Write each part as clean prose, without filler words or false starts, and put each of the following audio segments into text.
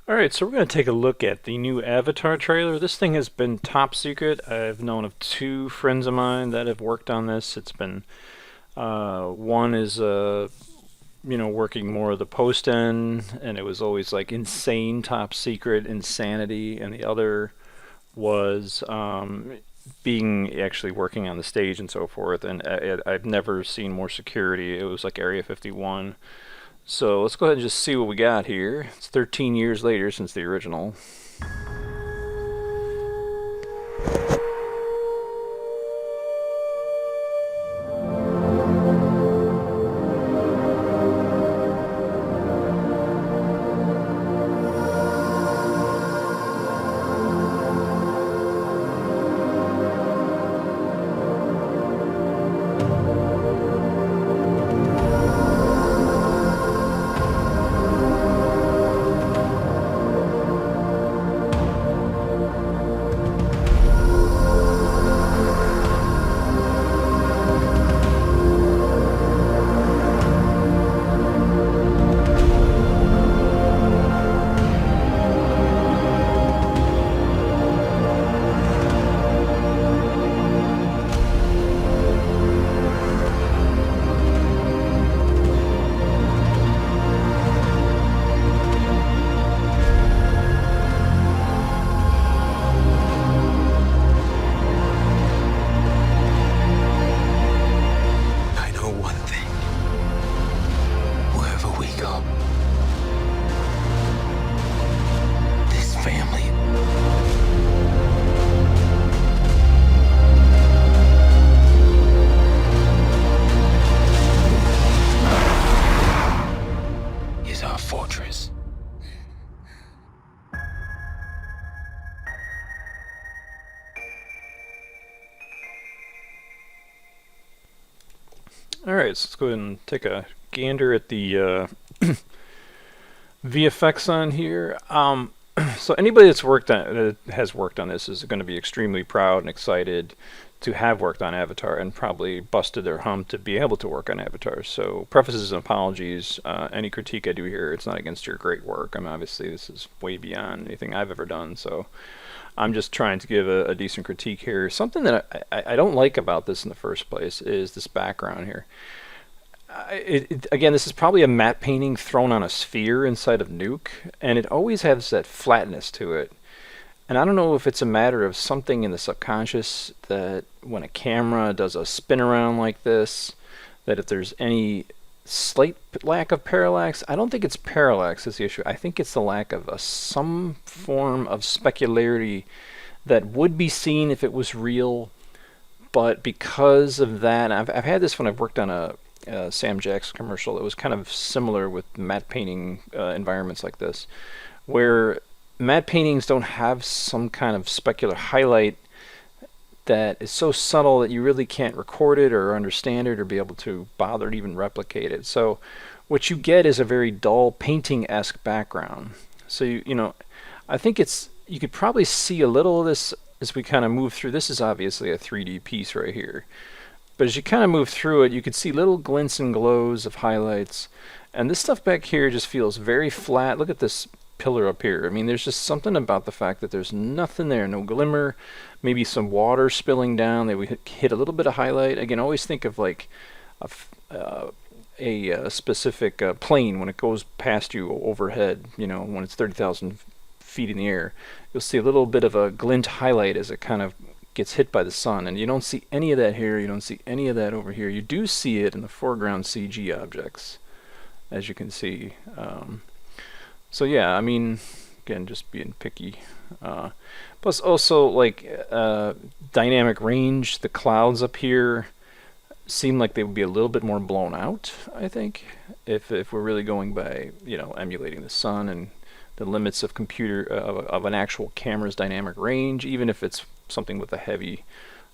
Alright, so we're going to take a look at the new Avatar trailer. This thing has been top secret. I've known of two friends of mine that have worked on this. It's been, one is, working more of the post end, and it was always like insane top secret insanity, and the other was, being actually working on the stage and so forth, and I've never seen more security. It was like Area 51. So let's go ahead and just see what we got here. It's 13 years later since the original. I know one thing. Wherever we go, this family is our fortress. Alright, so let's go ahead and take a gander at the VFX on here. So anybody that has worked on this is going to be extremely proud and excited to have worked on Avatar, and probably busted their hump to be able to work on Avatar. So prefaces and apologies. Any critique I do here, it's not against your great work. I mean, obviously this is way beyond anything I've ever done. So I'm just trying to give a decent critique here. Something that I don't like about this in the first place is this background here. Again, this is probably a matte painting thrown on a sphere inside of Nuke, and it always has that flatness to it. And I don't know if it's a matter of something in the subconscious, that when a camera does a spin around like this, that if there's any slight lack of parallax, I don't think it's parallax is the issue. I think it's the lack of some form of specularity that would be seen if it was real. But because of that, I've had this when I've worked on a Sam Jackson commercial that was kind of similar with matte painting environments like this, where matte paintings don't have some kind of specular highlight that is so subtle that you really can't record it or understand it or be able to bother to even replicate it. So what you get is a very dull painting-esque background. So I think you could probably see a little of this as we kind of move through. This is obviously a 3D piece right here. But as you kind of move through it, you can see little glints and glows of highlights. And this stuff back here just feels very flat. Look at this pillar up here. I mean, there's just something about the fact that there's nothing there, no glimmer, maybe some water spilling down. That we hit a little bit of highlight. Again, always think of like a specific plane when it goes past you overhead, when it's 30,000 feet in the air. You'll see a little bit of a glint highlight as it kind of gets hit by the sun, and you don't see any of that here, you don't see any of that over here. You do see it in the foreground CG objects, as you can see. So yeah, I mean, again, just being picky. Plus also, like, dynamic range. The clouds up here seem like they would be a little bit more blown out, I think, if we're really going by, emulating the sun and the limits of of an actual camera's dynamic range, even if it's something with a heavy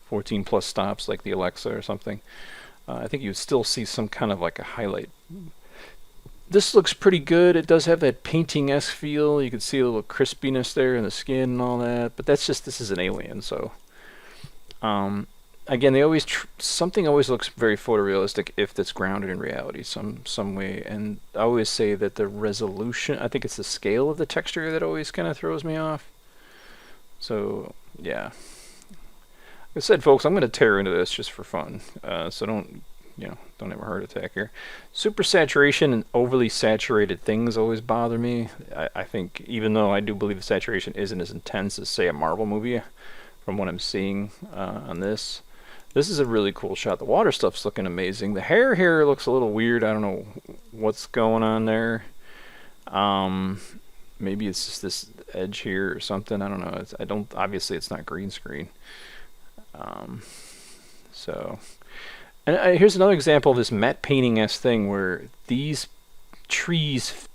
14 plus stops like the Alexa or something. I think you would still see some kind of like a highlight. This looks pretty good. It does have that painting-esque feel. You can see a little crispiness there in the skin and all that, but that's just, this is an Alien, so again, they always something always looks very photorealistic if it's grounded in reality some way. And I always say that the resolution, I think it's the scale of the texture that always kind of throws me off. So yeah, like I said, folks, I'm going to tear into this just for fun. So don't have a heart attack here. Super saturation and overly saturated things always bother me. I think even though I do believe the saturation isn't as intense as say a Marvel movie, from what I'm seeing on this. This is a really cool shot. The water stuff's looking amazing. The hair here looks a little weird. I don't know what's going on there. Maybe it's just this edge here or something. I don't know. Obviously it's not green screen. So, and here's another example of this matte painting-esque thing where these trees,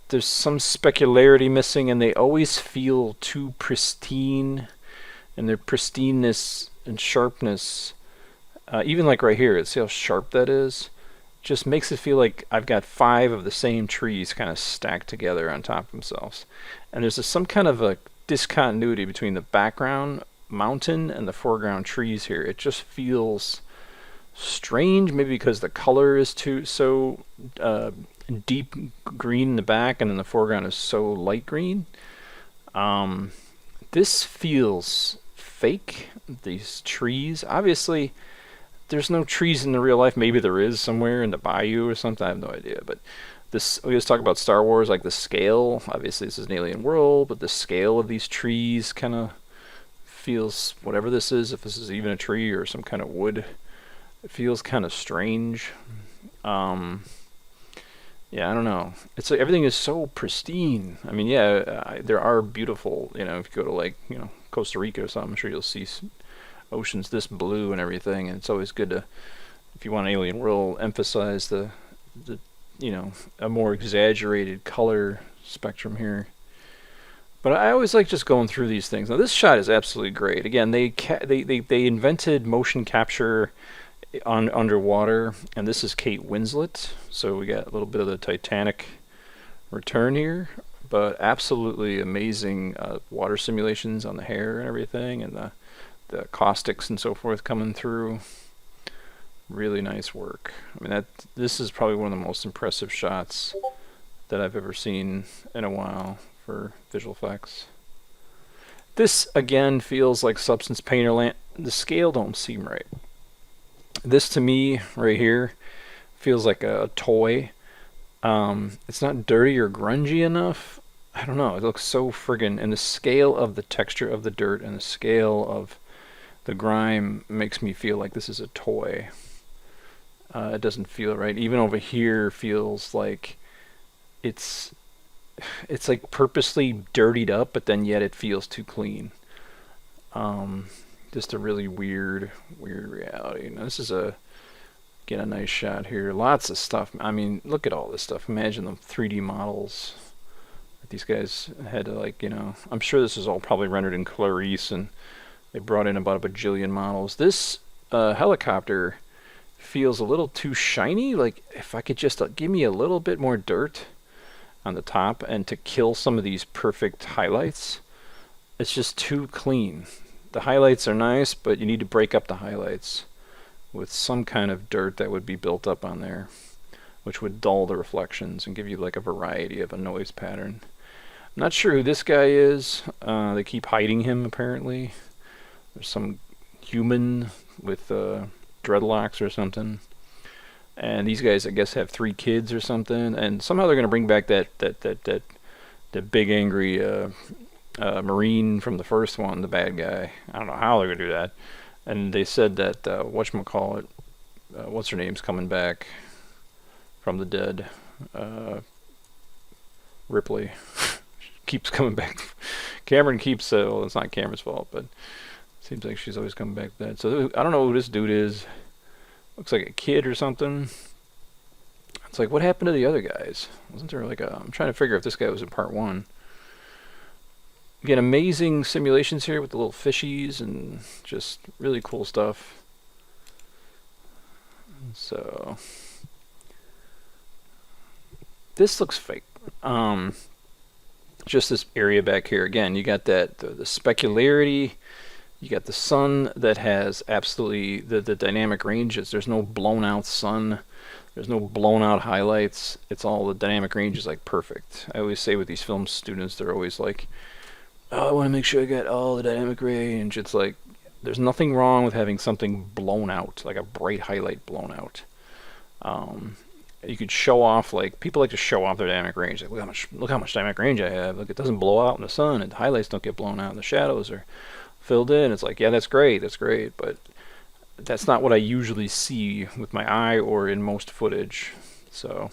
there's some specularity missing, and they always feel too pristine, and their pristineness and sharpness, even like right here, see how sharp that is? Just makes it feel like I've got 5 of the same trees kind of stacked together on top of themselves. And there's some kind of a discontinuity between the background mountain and the foreground trees here. It just feels strange, maybe because the color is so deep green in the back and then the foreground is so light green. This feels fake. These trees, obviously there's no trees in the real life. Maybe there is somewhere in the bayou or something, I have no idea. But this, we just talk about Star Wars, like the scale, obviously this is an alien world, but the scale of these trees kind of feels, whatever this is, if this is even a tree or some kind of wood, it feels kind of strange. Yeah, I don't know. It's like everything is so pristine. I mean, yeah, there are beautiful, if you go to like, Costa Rica or something, I'm sure you'll see oceans this blue and everything. And it's always good to, if you want an alien world, emphasize the a more exaggerated color spectrum here. But I always like just going through these things. Now this shot is absolutely great. Again, they invented motion capture on underwater, and this is Kate Winslet, so we got a little bit of the Titanic return here, but absolutely amazing water simulations on the hair and everything, and the caustics and so forth coming through. Really nice work. I mean, this is probably one of the most impressive shots that I've ever seen in a while for visual effects. This again feels like Substance Painter land. The scale don't seem right. This to me right here feels like a toy. It's not dirty or grungy enough. I don't know. It looks so friggin', and the scale of the texture of the dirt and the scale of the grime makes me feel like this is a toy. It doesn't feel right. Even over here feels like it's like purposely dirtied up, but then yet it feels too clean. Just a really weird reality. Now this is again a nice shot here. Lots of stuff. I mean, look at all this stuff. Imagine the 3D models that these guys had to I'm sure this is all probably rendered in Clarice, and they brought in about a bajillion models. This helicopter feels a little too shiny. Like if I could just give me a little bit more dirt on the top and to kill some of these perfect highlights. It's just too clean. The highlights are nice, but you need to break up the highlights with some kind of dirt that would be built up on there, which would dull the reflections and give you like a variety of a noise pattern. I'm not sure who this guy is. They keep hiding him apparently. There's some human with dreadlocks or something. And these guys, I guess, have 3 kids or something. And somehow they're going to bring back that big angry Marine from the first one, the bad guy. I don't know how they're going to do that. And they said that, whatchamacallit, what's her name's coming back from the dead. Ripley keeps coming back. Cameron keeps, well, it's not Cameron's fault, but it seems like she's always coming back dead. So I don't know who this dude is. Looks like a kid or something. It's like, what happened to the other guys? Wasn't there like I'm trying to figure if this guy was in part 1. Again, amazing simulations here with the little fishies and just really cool stuff. So this looks fake. Just this area back here. Again, you got that the specularity You got the sun that has absolutely the dynamic ranges. There's no blown out sun. There's no blown out highlights. It's all the dynamic range is like perfect. I always say with these film students, they're always like, "Oh, I want to make sure I get all the dynamic range." It's like there's nothing wrong with having something blown out, like a bright highlight blown out. Um, you could show off, like people like to show off their dynamic range. Like, look how much dynamic range I have. Look, it doesn't blow out in the sun, and the highlights don't get blown out, and the shadows are filled in. It's like, yeah, that's great, but that's not what I usually see with my eye or in most footage. So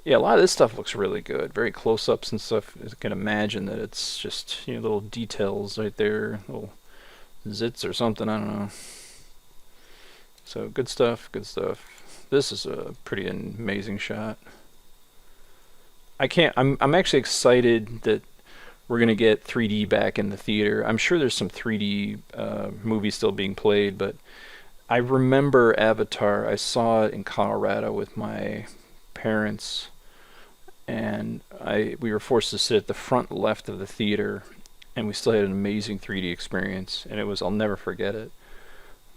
yeah, a lot of this stuff looks really good, very close-ups and stuff. I can imagine that it's just, you know, little details right there, little zits or something, I don't know. So good stuff, good stuff. This is a pretty amazing shot. I'm actually excited that we're gonna get 3D back in the theater. I'm sure there's some 3D movies still being played, but I remember Avatar. I saw it in Colorado with my parents, and we were forced to sit at the front left of the theater, and we still had an amazing 3D experience, and I'll never forget it.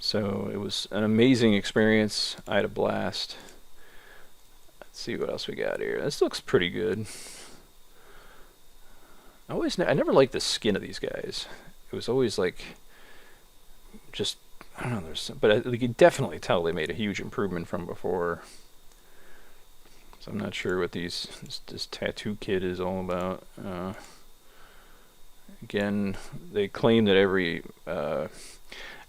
So it was an amazing experience. I had a blast. Let's see what else we got here. This looks pretty good. I never liked the skin of these guys. It was always like, just, I don't know, but you can definitely tell they made a huge improvement from before. So I'm not sure what this tattoo kid is all about. Again, they claim that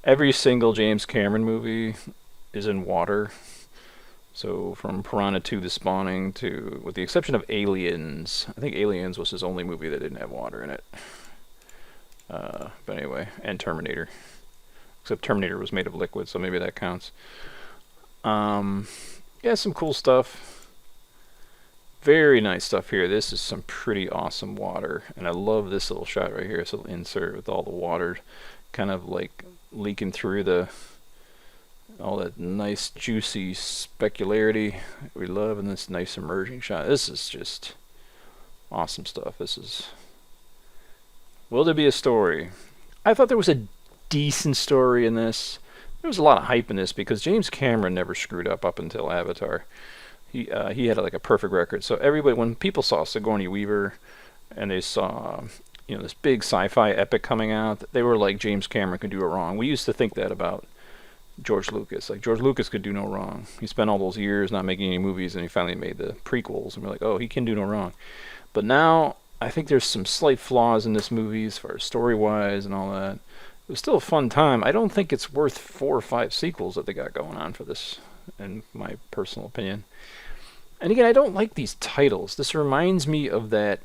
every single James Cameron movie is in water. So from Piranha 2: The Spawning to, with the exception of Aliens, I think Aliens was his only movie that didn't have water in it. But anyway, and Terminator. Except Terminator was made of liquid, so maybe that counts. Yeah, some cool stuff. Very nice stuff here. This is some pretty awesome water, and I love this little shot right here. This little insert with all the water kind of like leaking through all that nice juicy specularity we love in this nice emerging shot. This is just awesome stuff. Will there be a story? I thought there was a decent story in this. There was a lot of hype in this because James Cameron never screwed up until Avatar. He had like a perfect record. So everybody, when people saw Sigourney Weaver and they saw, you know, this big sci-fi epic coming out, they were like, James Cameron could do it wrong. We used to think that about George Lucas. Like, George Lucas could do no wrong. He spent all those years not making any movies, and he finally made the prequels, and we're like, oh, he can do no wrong. But now I think there's some slight flaws in this movie as far as story-wise and all that. It was still a fun time. I don't think it's worth 4 or 5 sequels that they got going on for this, in my personal opinion. And again, I don't like these titles. This reminds me of that.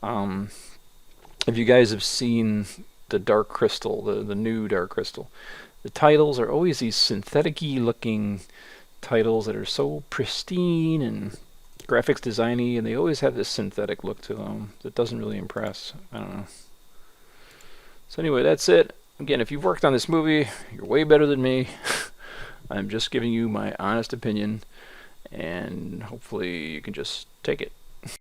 If you guys have seen the Dark Crystal, the new Dark Crystal, the titles are always these synthetic-y looking titles that are so pristine and graphics designy, and they always have this synthetic look to them that doesn't really impress. I don't know. So anyway, that's it. Again, if you've worked on this movie, you're way better than me. I'm just giving you my honest opinion, and hopefully you can just take it.